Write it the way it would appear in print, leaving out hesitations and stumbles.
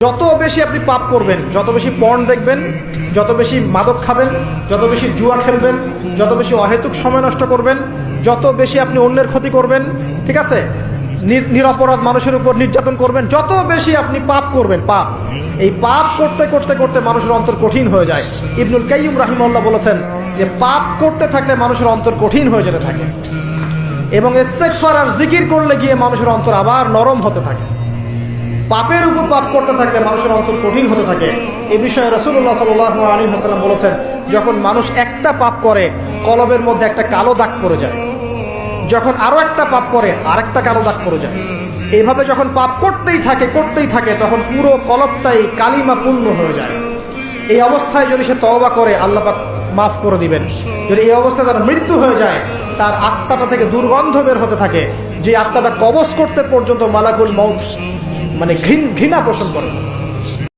যত বেশি আপনি পাপ করবেন, যত বেশি পর্ন দেখবেন, যত বেশি মাদক খাবেন, যত বেশি জুয়া খেলবেন, যত বেশি অহেতুক সময় নষ্ট করবেন, যত বেশি আপনি অন্যের ক্ষতি করবেন, ঠিক আছে, নিরপরাধ মানুষের উপর নির্যাতন করবেন, যত বেশি আপনি পাপ করবেন, পাপ এই পাপ করতে করতে করতে মানুষের অন্তর কঠিন হয়ে যায়। ইবনুল কাইয়্যিম রাহিমাহুল্লাহ বলেছেন যে পাপ করতে থাকলে মানুষের অন্তর কঠিন হয়ে যেতে থাকে এবং ইস্তেগফার আর জিকির করলে গিয়ে মানুষের অন্তর আবার নরম হতে থাকে। পাপের উপর পাপ করতে থাকলে মানুষের অন্তর কঠিন হতে থাকে। এই বিষয়ে রাসূলুল্লাহ সাল্লাল্লাহু আলাইহি ওয়াসাল্লাম বলেছেন, যখন মানুষ একটা পাপ করে কলবের মধ্যে একটা কালো দাগ পড়ে যায়, যখন আরো একটা পাপ করে আরেকটা কালো দাগ পড়ে যায়। এইভাবে যখন পাপ করতেই থাকে তখন পুরো কলবটাই কালিমা পূর্ণ হয়ে যায়। এই অবস্থায় যদি সে তওবা করে আল্লাহ পাক মাফ করে দিবেন। যদি এই অবস্থায় তার মৃত্যু হয়ে যায়, তার আত্মাটা থেকে দুর্গন্ধ বের হতে থাকে, যে আত্মাটা কবজ করতে পর্যন্ত মালাকুল মউত মানে ঘৃণা পোষণ করে।